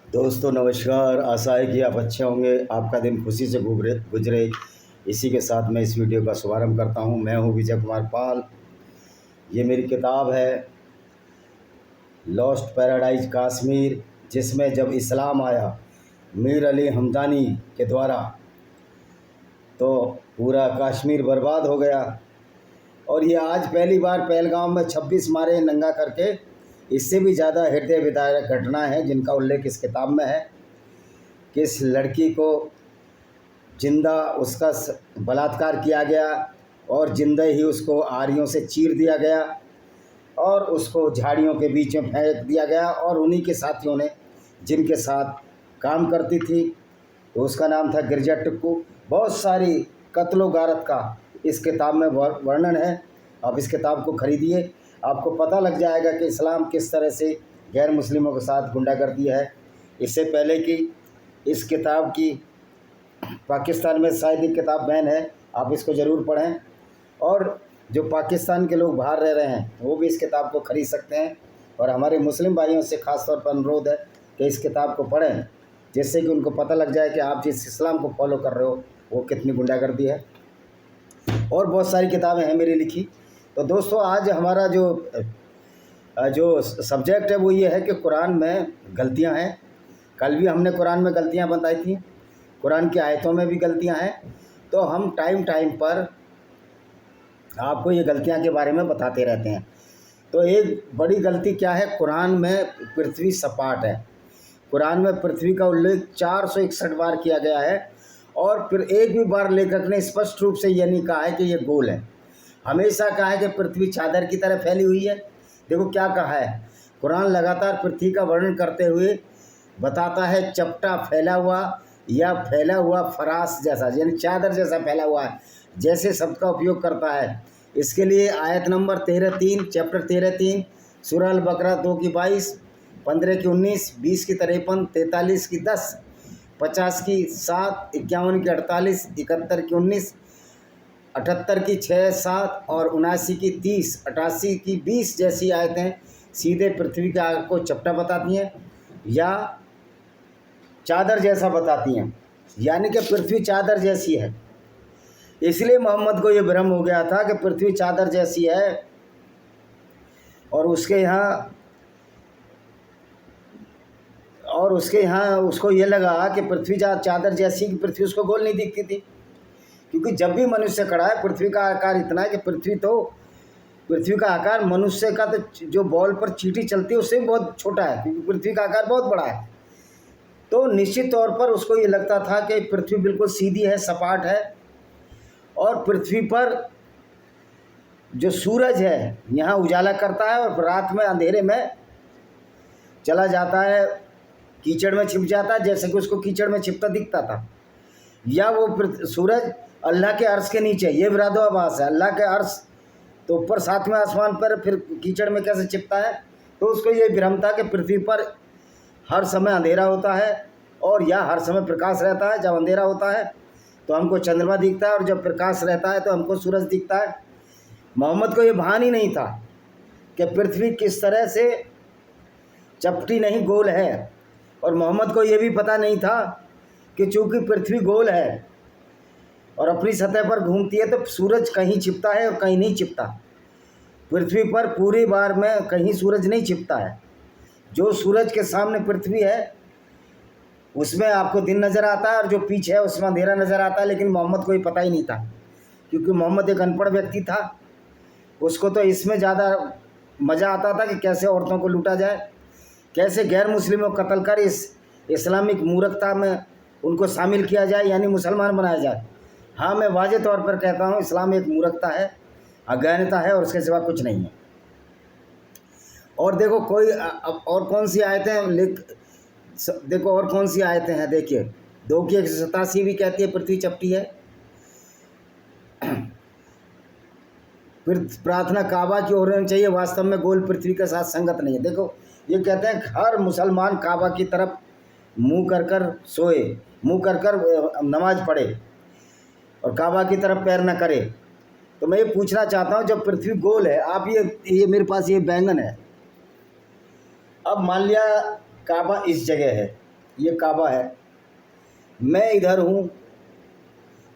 दोस्तों नमस्कार। आशा है कि आप अच्छे होंगे, आपका दिन खुशी से गुजरे। इसी के साथ मैं इस वीडियो का शुभारंभ करता हूं। मैं हूं विजय कुमार पाल। ये मेरी किताब है लॉस्ट पैराडाइज कश्मीर, जिसमें जब इस्लाम आया मीर अली हमदानी के द्वारा तो पूरा कश्मीर बर्बाद हो गया। और ये आज पहली बार पहलगाम में 26 मारे नंगा करके, इससे भी ज़्यादा हृदय विदारक घटना है जिनका उल्लेख इस किताब में है कि इस लड़की को जिंदा उसका बलात्कार किया गया और जिंदा ही उसको आरियों से चीर दिया गया और उसको झाड़ियों के बीच में फेंक दिया गया। और उन्हीं के साथियों ने जिनके साथ काम करती थी, तो उसका नाम था गिरजा टिक्कू। बहुत सारी कत्लो गारत का इस किताब में वर्णन है। आप इस किताब को खरीदिए, आपको पता लग जाएगा कि इस्लाम किस तरह से गैर मुस्लिमों के साथ गुंडागर्दी है। इससे पहले कि इस किताब की पाकिस्तान में शायद एक किताब बैन है, आप इसको ज़रूर पढ़ें। और जो पाकिस्तान के लोग बाहर रह रहे हैं वो भी इस किताब को खरीद सकते हैं। और हमारे मुस्लिम भाइयों से ख़ास तौर पर अनुरोध है कि इस किताब को पढ़ें, जिससे कि उनको पता लग जाए कि आप जिस इस्लाम को फॉलो कर रहे हो वो कितनी गुंडागर्दी है। और बहुत सारी किताबें हैं मेरी लिखी। तो दोस्तों, आज हमारा जो सब्जेक्ट है वो ये है कि कुरान में गलतियां हैं। कल भी हमने कुरान में गलतियां बताई थी, कुरान की आयतों में भी गलतियां हैं। तो हम टाइम टाइम पर आपको ये गलतियां के बारे में बताते रहते हैं। तो एक बड़ी गलती क्या है, कुरान में पृथ्वी सपाट है। कुरान में पृथ्वी का उल्लेख 461 बार किया गया है और फिर एक भी बार लेखक ने स्पष्ट रूप से यह नहीं कहा है कि ये गोल है। हमेशा कहा है कि पृथ्वी चादर की तरह फैली हुई है। देखो क्या कहा है, कुरान लगातार पृथ्वी का वर्णन करते हुए बताता है चपटा फैला हुआ या फैला हुआ फराश जैसा, यानी चादर जैसा फैला हुआ है, जैसे शब्द का उपयोग करता है। इसके लिए आयत नंबर 13:3, चैप्टर 13:3, सूरह अल बकरा 2 की 22, 15 की 19, 20 की 53, 43 की 10, 50 की 7, 51 की 48, 71 की 19, 78 की 6, 7 और 79 की 30, 88 की 20 जैसी आयतें सीधे पृथ्वी के आग को चपटा बताती हैं या चादर जैसा बताती हैं, यानी कि पृथ्वी चादर जैसी है। इसलिए मोहम्मद को ये भ्रम हो गया था कि पृथ्वी चादर जैसी है और उसके यहाँ उसको ये लगा कि पृथ्वी चादर जैसी, कि पृथ्वी उसको गोल नहीं दिखती थी। क्योंकि जब भी मनुष्य खड़ा है, पृथ्वी का आकार इतना है कि पृथ्वी का आकार मनुष्य का तो जो बॉल पर चींटी चलती है उससे भी बहुत छोटा है, क्योंकि पृथ्वी का आकार बहुत बड़ा है। तो निश्चित तौर पर उसको ये लगता था कि पृथ्वी बिल्कुल सीधी है, सपाट है और पृथ्वी पर जो सूरज है यहाँ उजाला करता है और रात में अंधेरे में चला जाता है, कीचड़ में छिप जाता है, जैसे कि उसको कीचड़ में छिपता दिखता था। या वो सूरज अल्लाह के अर्श के नीचे, ये विरोधाभास है। अल्लाह के अर्श तो ऊपर 7वें आसमान पर, फिर कीचड़ में कैसे छिपता है। तो उसको ये भ्रम था कि पृथ्वी पर हर समय अंधेरा होता है और या हर समय प्रकाश रहता है। जब अंधेरा होता है तो हमको चंद्रमा दिखता है और जब प्रकाश रहता है तो हमको सूरज दिखता है। मोहम्मद को ये भान ही नहीं था कि पृथ्वी किस तरह से चपटी नहीं गोल है। और मोहम्मद को ये भी पता नहीं था कि चूंकि पृथ्वी गोल है और अपनी सतह पर घूमती है तो सूरज कहीं छिपता है और कहीं नहीं छिपता। पृथ्वी पर पूरी बार में कहीं सूरज नहीं छिपता है। जो सूरज के सामने पृथ्वी है उसमें आपको दिन नज़र आता है और जो पीछे है उसमें अंधेरा नज़र आता है। लेकिन मोहम्मद को ये पता ही नहीं था, क्योंकि मोहम्मद एक अनपढ़ व्यक्ति था। उसको तो इसमें ज़्यादा मज़ा आता था कि कैसे औरतों को लूटा जाए, कैसे गैर मुस्लिमों को कत्ल कर इस इस्लामिक मूर्खता में उनको शामिल किया जाए, यानी मुसलमान बनाया जाए। हाँ, मैं वाज़े तौर पर कहता हूँ, इस्लाम एक मूर्खता है, अज्ञानता है और उसके सिवा कुछ नहीं है। और देखो और कौन सी आयतें देखो और कौन सी आयतें हैं। देखिए 2 की 187 भी कहती है पृथ्वी चपटी है। फिर प्रार्थना काबा की ओर होनी चाहिए, वास्तव में गोल पृथ्वी के साथ संगत नहीं है। देखो ये कहते हैं हर मुसलमान काबा की तरफ मुंह कर कर सोए, मुंह कर कर नमाज पढ़े और काबा की तरफ पैर न करे। तो मैं ये पूछना चाहता हूँ, जब पृथ्वी गोल है, आप ये मेरे पास ये बैंगन है, अब मान लिया काबा इस जगह है ये काबा है, मैं इधर हूँ।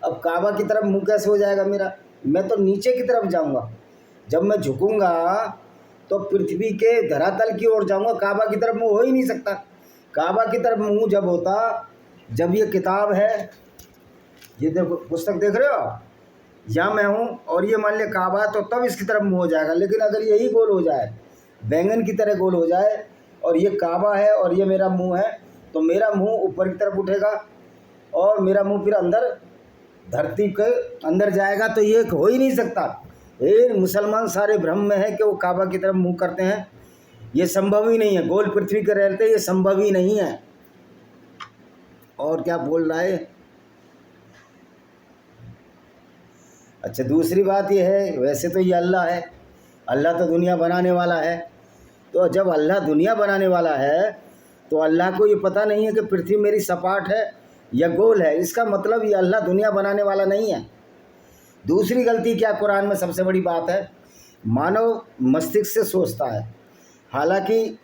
अब काबा की तरफ मुँह कैसे हो जाएगा मेरा? मैं तो नीचे की तरफ जाऊँगा। जब मैं झुकूँगा तो पृथ्वी के धरातल की ओर जाऊँगा, काबा की तरफ मुँह हो ही नहीं सकता। काबा की तरफ मुँह जब होता, जब ये किताब है, ये देखो पुस्तक देख रहे हो, यहाँ मैं हूँ और ये मान लिया काबा, तो तब इसकी तरफ मुँह हो जाएगा। लेकिन अगर यही गोल हो जाए, बैंगन की तरह गोल हो जाए, और ये काबा है और ये मेरा मुंह है, तो मेरा मुंह ऊपर की तरफ उठेगा और मेरा मुंह फिर अंदर धरती के अंदर जाएगा। तो ये हो ही नहीं सकता। ये मुसलमान सारे भ्रम में है कि वो काबा की तरफ मुंह करते हैं, ये संभव ही नहीं है। गोल पृथ्वी के रहते ये संभव ही नहीं है। और क्या बोल रहा है? अच्छा, दूसरी बात ये है, वैसे तो ये अल्लाह है, अल्लाह तो दुनिया बनाने वाला है। तो जब अल्लाह दुनिया बनाने वाला है तो अल्लाह को ये पता नहीं है कि पृथ्वी मेरी सपाट है या गोल है। इसका मतलब ये अल्लाह दुनिया बनाने वाला नहीं है। दूसरी गलती क्या कुरान में सबसे बड़ी बात है, मानव मस्तिष्क से सोचता है। हालांकि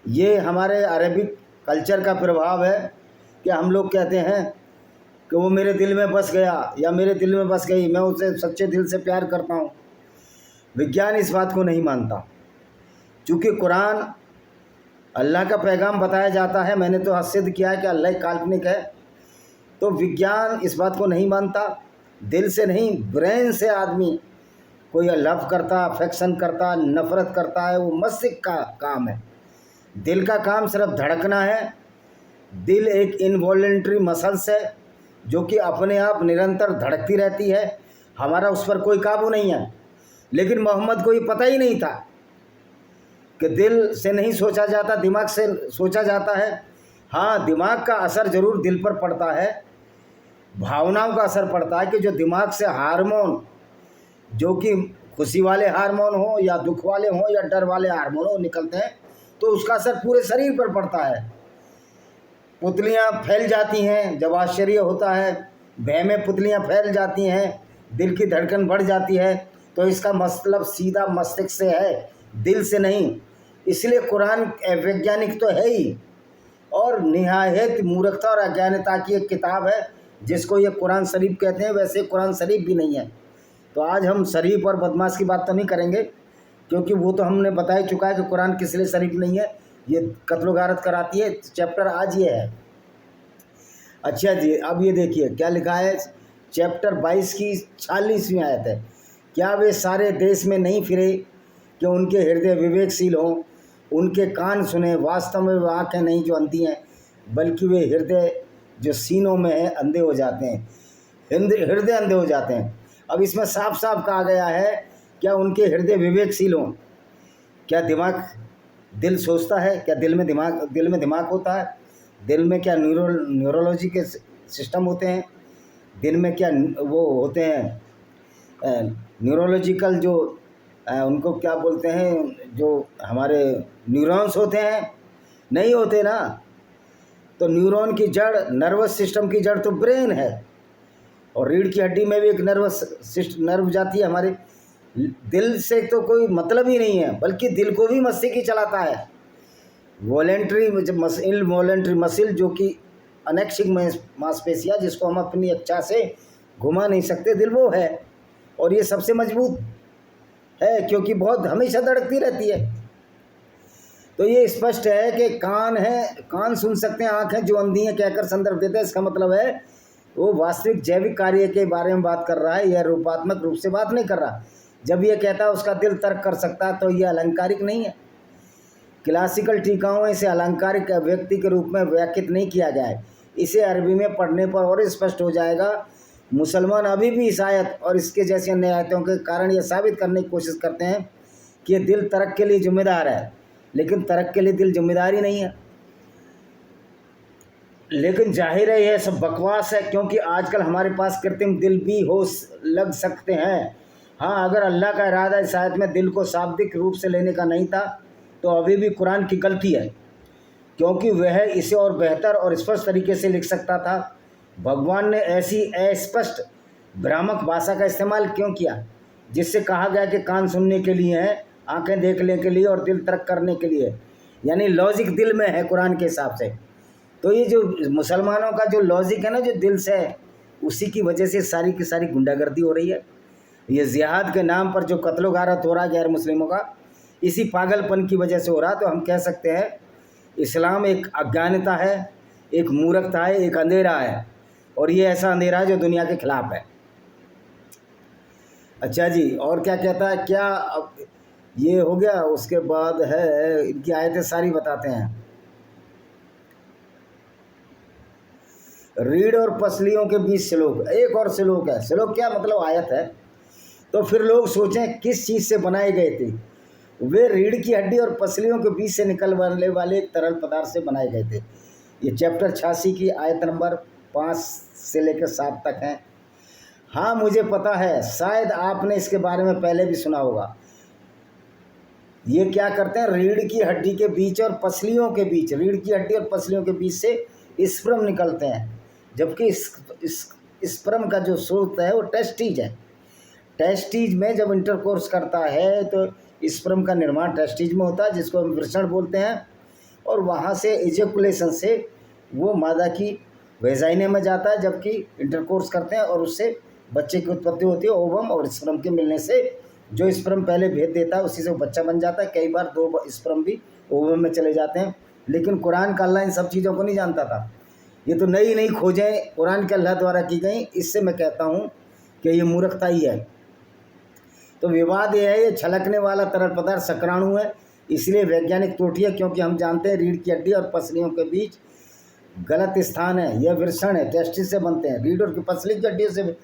ये हमारे अरबिक कल्चर का प्रभाव है कि हम लोग कहते हैं कि वो मेरे दिल में बस गया या मेरे दिल में बस गई, मैं उसे सच्चे दिल से प्यार करता हूँ। विज्ञान इस बात को नहीं मानता। चूँकि कुरान अल्लाह का पैगाम बताया जाता है, मैंने तो सिद्ध किया है कि अल्लाह काल्पनिक है, तो विज्ञान इस बात को नहीं मानता। दिल से नहीं, ब्रेन से आदमी कोई लव करता, अफेक्शन करता, नफ़रत करता है, वो मस्तिष्क का काम है। दिल का काम सिर्फ धड़कना है। दिल एक इनवॉलेंट्री मसल्स है जो कि अपने आप निरंतर धड़कती रहती है। हमारा उस पर कोई काबू नहीं है। लेकिन मोहम्मद को ये पता ही नहीं था कि दिल से नहीं सोचा जाता, दिमाग से सोचा जाता है। हाँ, दिमाग का असर ज़रूर दिल पर पड़ता है, भावनाओं का असर पड़ता है कि जो दिमाग से हार्मोन, जो कि खुशी वाले हार्मोन हो या दुख वाले हो या डर वाले हार्मोन हो, निकलते हैं, तो उसका असर पूरे शरीर पर पड़ता है। पुतलियाँ फैल जाती हैं, जब आश्चर्य होता है, भय में पुतलियाँ फैल जाती हैं, दिल की धड़कन बढ़ जाती है, तो इसका मतलब सीधा मस्तिष्क से है, दिल से नहीं। इसलिए कुरान वैज्ञानिक तो है ही, और निहायत मूर्खता और अज्ञानता की एक किताब है जिसको ये कुरान शरीफ कहते हैं। वैसे कुरान शरीफ भी नहीं है। तो आज हम शरीफ और बदमाश की बात तो नहीं करेंगे, क्योंकि वो तो हमने बता ही चुका है कि कुरान किस लिए शरीफ नहीं है, ये कत्लो गारत कराती है। चैप्टर आज ये है। अच्छा जी, अब ये देखिए क्या लिखा है, चैप्टर 22 की 46वीं आयत है। क्या वे सारे देश में नहीं फिरे कि उनके हृदय विवेकशील हों, उनके कान सुने, वास्तव में वे आँखें नहीं जो अंधी हैं, बल्कि वे हृदय जो सीनों में है अंधे हो जाते हैं, हृदय अंधे हो जाते हैं। अब इसमें साफ साफ कहा गया है, क्या उनके हृदय विवेकशील हों। क्या दिमाग, दिल सोचता है? क्या दिल में दिमाग होता है? दिल में क्या न्यूरोलॉजी के सिस्टम होते हैं? दिल में क्या वो होते हैं, न्यूरोलॉजिकल जो उनको क्या बोलते हैं, जो हमारे न्यूरॉन्स होते हैं? नहीं होते ना। तो न्यूरॉन की जड़, नर्वस सिस्टम की जड़ तो ब्रेन है, और रीढ़ की हड्डी में भी एक नर्व जाती है हमारे। दिल से तो कोई मतलब ही नहीं है, बल्कि दिल को भी मस्तिष्क ही चलाता है। वॉलेंट्री मसिल जो कि अनैक्षिक मांसपेशियाँ, जिसको हम अपनी इच्छा से घुमा नहीं सकते, दिल वो है। और ये सबसे मजबूत है क्योंकि बहुत हमेशा धड़कती रहती है। तो ये स्पष्ट है कि कान है, कान सुन सकते हैं, आँखें जो अंधी हैं कहकर संदर्भ देते हैं। इसका मतलब है वो वास्तविक जैविक कार्य के बारे में बात कर रहा है, यह रूपात्मक रूप से बात नहीं कर रहा। जब ये कहता है उसका दिल तर्क कर सकता है, तो ये अलंकारिक नहीं है। क्लासिकल टीकाओं में इसे अलंकारिक व्यक्ति के रूप में व्याख्यात नहीं किया गया है। इसे अरबी में पढ़ने पर और स्पष्ट हो जाएगा। मुसलमान अभी भी इस आयत और इसके जैसी अन्य आयतों के कारण यह साबित करने की कोशिश करते हैं कि दिल तर्क के लिए जिम्मेदार है, लेकिन तर्क के लिए दिल जिम्मेदार ही नहीं है। लेकिन जाहिर है यह सब बकवास है, क्योंकि आजकल हमारे पास कृत्रिम दिल भी हो लग सकते हैं। हाँ, अगर अल्लाह का इरादा इस आयत में दिल को शाब्दिक रूप से लेने का नहीं था, तो अभी भी कुरान की गलती है, क्योंकि वह इसे और बेहतर और स्पष्ट तरीके से लिख सकता था। भगवान ने ऐसी अस्पष्ट भ्रामक भाषा का इस्तेमाल क्यों किया, जिससे कहा गया कि कान सुनने के लिए हैं, आंखें देखने के लिए और दिल तर्क करने के लिए। यानी लॉजिक दिल में है कुरान के हिसाब से। तो ये जो मुसलमानों का जो लॉजिक है ना, जो दिल से है, उसी की वजह से सारी की सारी गुंडागर्दी हो रही है। ये जिहाद के नाम पर जो कत्लो गारत हो रहा है गैर मुस्लिमों का, इसी पागलपन की वजह से हो रहा। तो हम कह सकते हैं इस्लाम एक अज्ञानता है, एक मूर्खता है, एक अंधेरा है, और ये ऐसा अंधेरा है जो दुनिया के खिलाफ है। अच्छा जी, और क्या कहता है, क्या अब ये हो गया। उसके बाद है इनकी आयतें सारी बताते हैं। रीढ़ और पसलियों के बीच श्लोक, एक और श्लोक है। श्लोक क्या मतलब आयत है। तो फिर लोग सोचें किस चीज़ से बनाए गए थे। वे रीढ़ की हड्डी और पसलियों के बीच से निकलने वाले एक तरल पदार्थ से बनाए गए थे। ये चैप्टर 86 की आयत नंबर 5 से लेकर 7 तक है। हाँ मुझे पता है, शायद आपने इसके बारे में पहले भी सुना होगा। ये क्या करते हैं, रीढ़ की हड्डी के बीच और पसलियों के बीच, रीढ़ की हड्डी और पसलियों के बीच से स्पर्म निकलते हैं, जबकि इस स्पर्म का जो स्रोत है वो टेस्टीज है। टेस्टीज में जब इंटरकोर्स करता है तो स्पर्म का निर्माण टेस्टीज में होता है, जिसको हम वृषण बोलते हैं, और वहाँ से इजेकुलेशन से वो मादा की वेजाइने में जाता है, जबकि इंटरकोर्स करते हैं और उससे बच्चे की उत्पत्ति होती है। ओवम और स्पर्म के मिलने से जो स्पर्म पहले भेद देता है उसी से वो बच्चा बन जाता है। कई बार 2 स्पर्म भी ओवम में चले जाते हैं। लेकिन कुरान का अल्लाह इन सब चीज़ों को नहीं जानता था। ये तो नई नई खोजें कुरान के अल्लाह द्वारा की गई। इससे मैं कहता हूँ कि ये मूर्खता ही है। तो विवाद ये है, ये छलकने वाला तरल पदार्थ शुक्राणु है, इसलिए वैज्ञानिक त्रुटि है, क्योंकि हम जानते हैं रीढ़ की हड्डी और पसलियों के बीच गलत स्थान है। यह वृषण है, टेस्टिस से बनते हैं, रीढ़ और पसली की हड्डियों से।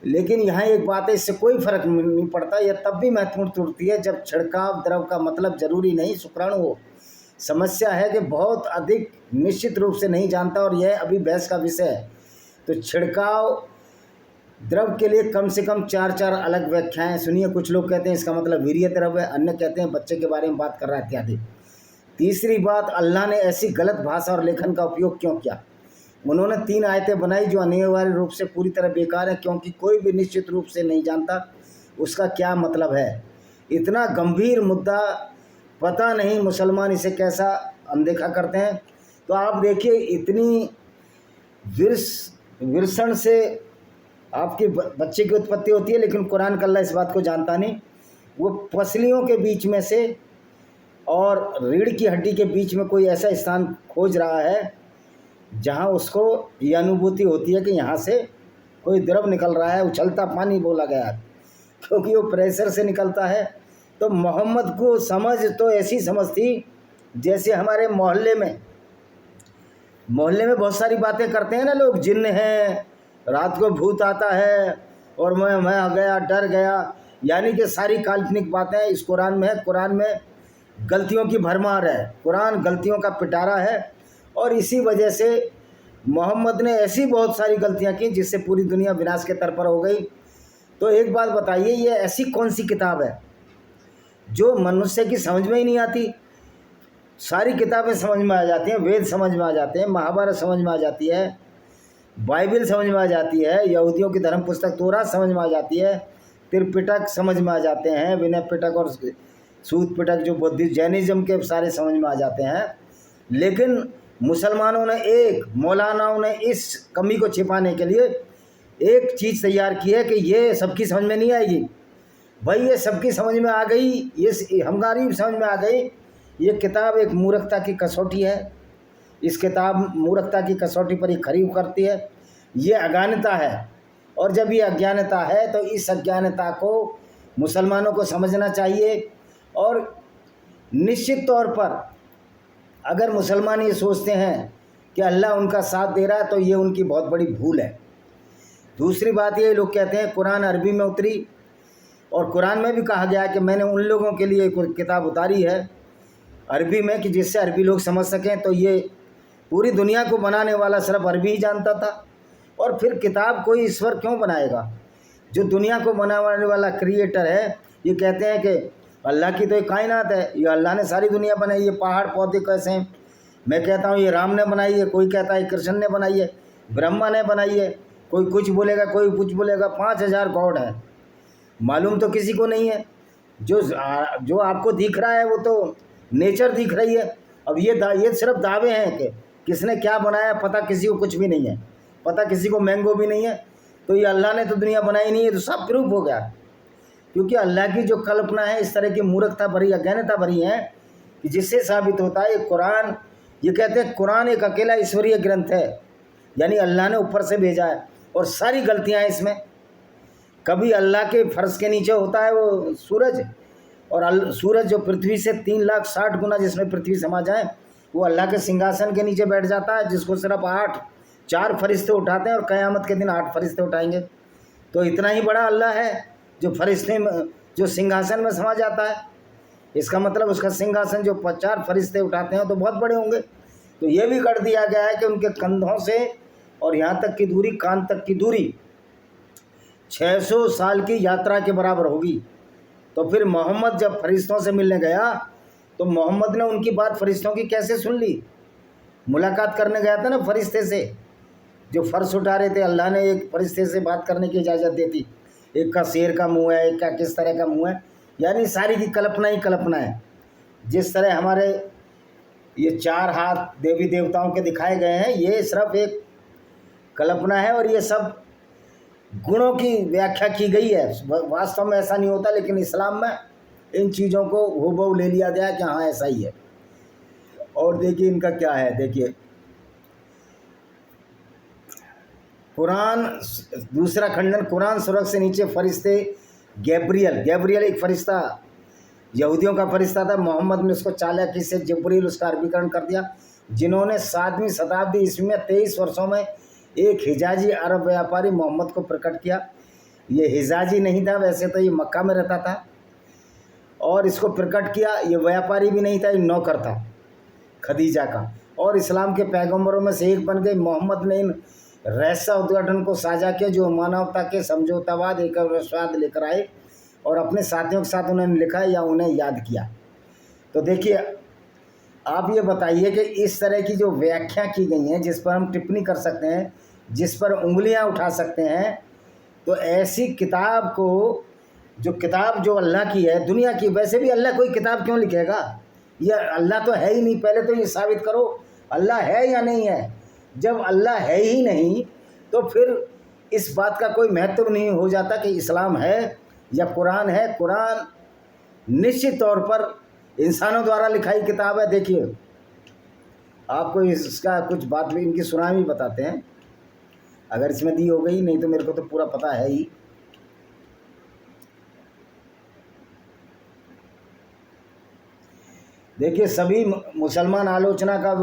लेकिन यहाँ एक बात है, इससे कोई फर्क नहीं पड़ता। यह तब भी महत्वपूर्ण त्रुटि है जब छिड़काव द्रव का मतलब जरूरी नहीं शुक्राणु हो। समस्या है कि बहुत अधिक निश्चित रूप से नहीं जानता, और यह अभी बहस का विषय है। तो छिड़काव द्रव के लिए कम से कम 4 अलग व्याख्याएं सुनिए। कुछ लोग कहते हैं इसका मतलब वीर्य द्रव है, अन्य कहते हैं बच्चे के बारे में बात कर रहा है, इत्यादि। तीसरी बात, अल्लाह ने ऐसी गलत भाषा और लेखन का उपयोग क्यों किया। उन्होंने 3 आयतें बनाई जो अनिवार्य रूप से पूरी तरह बेकार है, क्योंकि कोई भी निश्चित रूप से नहीं जानता उसका क्या मतलब है। इतना गंभीर मुद्दा, पता नहीं मुसलमान इसे कैसा अनदेखा करते हैं। तो आप देखिए, इतनी विरसण से आपके बच्चे की उत्पत्ति होती है, लेकिन कुरान का अल्लाह इस बात को जानता नहीं। वो पसलियों के बीच में से और रीढ़ की हड्डी के बीच में कोई ऐसा स्थान खोज रहा है जहाँ उसको ये अनुभूति होती है कि यहाँ से कोई द्रव निकल रहा है। उछलता पानी बोला गया है, क्योंकि वो प्रेशर से निकलता है। तो मोहम्मद को समझ तो ऐसी समझ थी जैसे हमारे मोहल्ले में बहुत सारी बातें करते हैं ना लोग, जिन्न हैं, रात को भूत आता है, और मैं गया, डर गया, यानी कि सारी काल्पनिक बातें इस कुरान में है। कुरान में गलतियों की भरमार है, कुरान गलतियों का पिटारा है, और इसी वजह से मोहम्मद ने ऐसी बहुत सारी गलतियां की जिससे पूरी दुनिया विनाश के तर पर हो गई। तो एक बात बताइए, ये ऐसी कौन सी किताब है जो मनुष्य की समझ में ही नहीं आती। सारी किताबें समझ में आ जाती हैं, वेद समझ में आ जाते हैं, महाभारत समझ में आ जाती है, बाइबल समझ में आ जाती है, यहूदियों की धर्म पुस्तक तोरा समझ में आ जाती है, त्रिपिटक समझ में आ जाते हैं, विनय पिटक और सूत पिटक जो बुद्धिस्ट जैनिज्म के सारे समझ में आ जाते हैं। लेकिन मुसलमानों ने, मौलानाओं ने इस कमी को छिपाने के लिए एक चीज़ तैयार की है कि ये सबकी समझ में नहीं आएगी। भाई ये सबकी समझ में आ गई, ये हमारी समझ में आ गई। ये किताब एक मूर्खता की कसौटी है। इस किताब मूर्खता की कसौटी पर ही खरी उतरती है। ये अज्ञानता है, और जब ये अज्ञानता है तो इस अज्ञानता को मुसलमानों को समझना चाहिए। और निश्चित तौर पर अगर मुसलमान ये सोचते हैं कि अल्लाह उनका साथ दे रहा है तो ये उनकी बहुत बड़ी भूल है। दूसरी बात ये, लोग कहते हैं कुरान अरबी में उतरी, और कुरान में भी कहा गया है कि मैंने उन लोगों के लिए एक किताब उतारी है अरबी में कि जिससे अरबी लोग समझ सकें। तो ये पूरी दुनिया को बनाने वाला सिर्फ अरबी ही जानता था। और फिर किताब कोई ईश्वर क्यों बनाएगा जो दुनिया को बनाने वाला क्रिएटर है। ये कहते हैं कि अल्लाह की तो एक कायनात है, ये अल्लाह ने सारी दुनिया बनाई है, पहाड़ पौधे कैसे हैं। मैं कहता हूँ ये राम ने बनाई है, कोई कहता है कृष्ण ने बनाई है, ब्रह्मा ने बनाई है, कोई कुछ बोलेगा, कोई कुछ बोलेगा। 5000 गॉड है, मालूम तो किसी को नहीं है। जो आपको दिख रहा है वो तो नेचर दिख रही है। अब ये सिर्फ दावे हैं कि किसने क्या बनाया पता किसी को कुछ भी नहीं है, पता किसी को मैंगो भी नहीं है। तो ये अल्लाह ने तो दुनिया बनाई नहीं है, तो सब प्रूफ हो गया। क्योंकि अल्लाह की जो कल्पना है इस तरह की मूर्खता भरी, अज्ञानता भरी है कि जिससे साबित होता है कुरान, ये कहते हैं कुरान एक अकेला ईश्वरीय ग्रंथ है, यानी अल्लाह ने ऊपर से भेजा है और सारी गलतियां हैं इसमें। कभी अल्लाह के फर्श के नीचे होता है वो सूरज, और सूरज जो पृथ्वी से 3,60,000 गुना जिसमें पृथ्वी समा जाए, वो अल्लाह के सिंहासन के नीचे बैठ जाता है, जिसको सिर्फ 4 फरिश्ते उठाते हैं और क़यामत के दिन 8 फरिश्ते उठाएंगे। तो इतना ही बड़ा अल्लाह है जो फरिश्ते जो सिंहासन में समा जाता है। इसका मतलब उसका सिंहासन जो 4 फरिश्ते उठाते हैं तो बहुत बड़े होंगे। तो ये भी कर दिया गया है कि उनके कंधों से और यहाँ तक की दूरी, कान तक की दूरी 600 साल की यात्रा के बराबर होगी। तो फिर मोहम्मद जब फरिश्तों से मिलने गया तो मोहम्मद ने उनकी बात फरिश्तों की कैसे सुन ली? मुलाकात करने गया था ना फरिश्ते से, जो फर्श उठा रहे थे। अल्लाह ने एक फरिश्ते से बात करने की इजाज़त दी थी, एक का शेर का मुंह है, एक का किस तरह का मुंह है, यानी सारी की कल्पना ही कल्पना है। जिस तरह हमारे ये 4 हाथ देवी देवताओं के दिखाए गए हैं, ये सिर्फ एक कल्पना है और ये सब गुणों की व्याख्या की गई है। वास्तव में ऐसा नहीं होता, लेकिन इस्लाम में इन चीज़ों को हूबहू ले लिया गया कि हाँ ऐसा ही है। और देखिए इनका क्या है, देखिए कुरान दूसरा खंडन, कुरान सूरत से नीचे फरिश्ते गैब्रियल एक फरिश्ता, यहूदियों का फरिश्ता था। मोहम्मद ने उसको चालाकी से जिब्रील उसका अरबीकरण कर दिया, जिन्होंने 7वीं शताब्दी ईस्वी में 23 वर्षों में एक हिजाजी अरब व्यापारी मोहम्मद को प्रकट किया। ये हिजाजी नहीं था, वैसे तो ये मक्का में रहता था, और इसको प्रकट किया। ये व्यापारी भी नहीं था, ये नौकर था खदीजा का, और इस्लाम के पैगंबरों में से एक बन गए। मोहम्मद ने इन रहस्य उद्घाटन को साझा किया जो मानवता के समझौतावाद एकवाद लेकर आए, और अपने साथियों के साथ उन्होंने लिखा या उन्हें याद किया। तो देखिए आप ये बताइए कि इस तरह की जो व्याख्या की गई हैं, जिस पर हम टिप्पणी कर सकते हैं, जिस पर उंगलियां उठा सकते हैं, तो ऐसी किताब को, जो किताब जो अल्लाह की है, दुनिया की, वैसे भी अल्लाह कोई किताब क्यों लिखेगा? यह अल्लाह तो है ही नहीं। पहले तो ये साबित करो अल्लाह है या नहीं है। जब अल्लाह है ही नहीं तो फिर इस बात का कोई महत्व नहीं हो जाता कि इस्लाम है या कुरान है। कुरान निश्चित तौर पर इंसानों द्वारा लिखाई किताब है। देखिए आपको इसका कुछ बात भी इनकी सुना भी बताते हैं, अगर इसमें दी हो गई, नहीं तो मेरे को तो पूरा पता है ही। देखिए सभी मुसलमान आलोचना का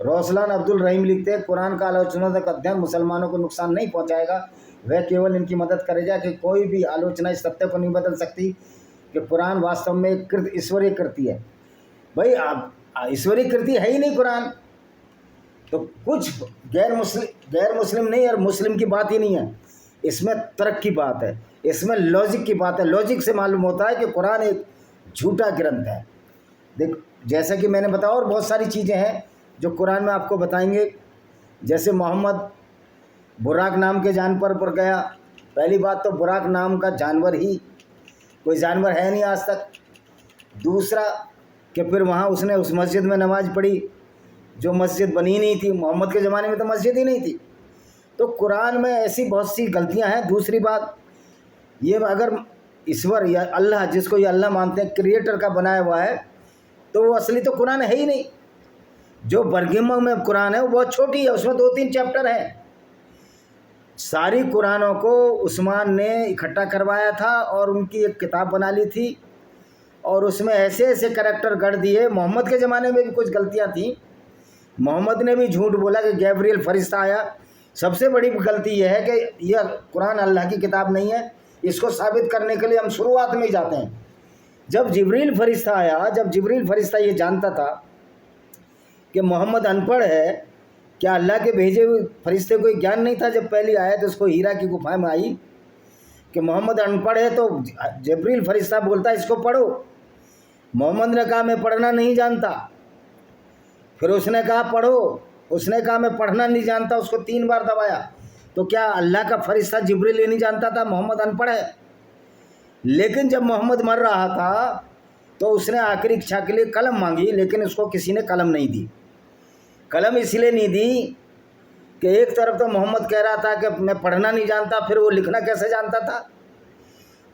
रौसलान अब्दुल रहीम लिखते हैं, कुरान का आलोचनात्मक अध्ययन मुसलमानों को नुकसान नहीं पहुंचाएगा, वह केवल इनकी मदद करेगा कि कोई भी आलोचना इस तथ्य को नहीं बदल सकती कि कुरान वास्तव में एक ईश्वरीय कृति है। भाई आप ईश्वरीय कृति है ही नहीं कुरान, तो कुछ गैर मुस्लिम नहीं और मुस्लिम की बात ही नहीं है। इसमें तर्क की बात है, इसमें लॉजिक की बात है। लॉजिक से मालूम होता है कि कुरान एक झूठा ग्रंथ है। देख जैसा कि मैंने बताया, और बहुत सारी चीज़ें हैं जो कुरान में आपको बताएंगे। जैसे मोहम्मद बुराक नाम के जानवर पर गया। पहली बात तो बुराक नाम का जानवर ही कोई जानवर है नहीं आज तक। दूसरा कि फिर वहाँ उसने उस मस्जिद में नमाज़ पढ़ी जो मस्जिद बनी नहीं थी। मोहम्मद के ज़माने में तो मस्जिद ही नहीं थी। तो कुरान में ऐसी बहुत सी गलतियाँ हैं। दूसरी बात ये, अगर ईश्वर या अल्लाह, जिसको ये अल्लाह मानते हैं, क्रिएटर का बनाया हुआ है, तो वो असली तो कुरान है ही नहीं। जो बरगिमा में कुरान है वो बहुत छोटी है, उसमें 2-3 चैप्टर हैं। सारी कुरानों को उस्मान ने इकट्ठा करवाया था और उनकी एक किताब बना ली थी, और उसमें ऐसे ऐसे करैक्टर गढ़ दिए। मोहम्मद के ज़माने में भी कुछ गलतियां थी। मोहम्मद ने भी झूठ बोला कि गैब्रियल फरिश्ता आया। सबसे बड़ी गलती यह है कि यह कुरान अल्लाह की किताब नहीं है। इसको साबित करने के लिए हम शुरुआत में ही जाते हैं। जब जिब्रील फरिश्ता आया, जब जिब्रील फरिश्ता ये जानता था कि मोहम्मद अनपढ़ है, क्या अल्लाह के भेजे हुए फरिश्ते को ज्ञान नहीं था? जब पहली आया तो उसको हीरा की गुफा में आई कि मोहम्मद अनपढ़ है, तो जिब्रील फरिश्ता बोलता है इसको पढ़ो। मोहम्मद ने कहा मैं पढ़ना नहीं जानता। फिर उसने कहा पढ़ो, उसने कहा मैं पढ़ना नहीं जानता, उसको 3 बार दबाया। तो क्या अल्लाह का फरिश्ता जिब्रील ये नहीं जानता था मोहम्मद अनपढ़ है? लेकिन जब मोहम्मद मर रहा था तो उसने आखिरी इच्छा के लिए कलम मांगी, लेकिन उसको किसी ने कलम नहीं दी। कलम इसलिए नहीं दी कि एक तरफ तो मोहम्मद कह रहा था कि मैं पढ़ना नहीं जानता, फिर वो लिखना कैसे जानता था।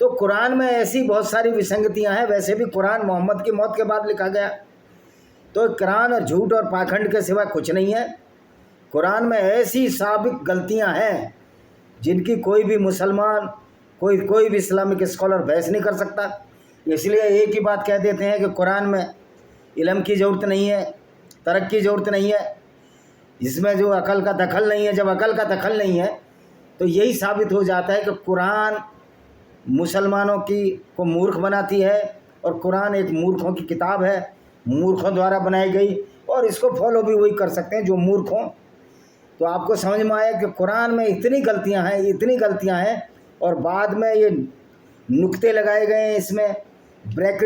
तो कुरान में ऐसी बहुत सारी विसंगतियां हैं। वैसे भी कुरान मोहम्मद की मौत के बाद लिखा गया, तो कुरान और झूठ और पाखंड के सिवा कुछ नहीं है। कुरान में ऐसी साबित गलतियां हैं जिनकी कोई भी मुसलमान, कोई भी इस्लामिक स्कॉलर बहस नहीं कर सकता। इसलिए एक ही बात कह देते हैं कि कुरान में इल्म की ज़रूरत नहीं है, तरक्की की ज़रूरत नहीं है, इसमें जो अकल का दखल नहीं है। जब अकल का दखल नहीं है तो यही साबित हो जाता है कि कुरान मुसलमानों को मूर्ख बनाती है, और कुरान एक मूर्खों की किताब है, मूर्खों द्वारा बनाई गई, और इसको फॉलो भी वही कर सकते हैं जो मूर्ख हों। तो आपको समझ में आया कि कुरान में इतनी गलतियां हैं, और बाद में ये नुक्ते लगाए गए हैं, इसमें ब्रैकेट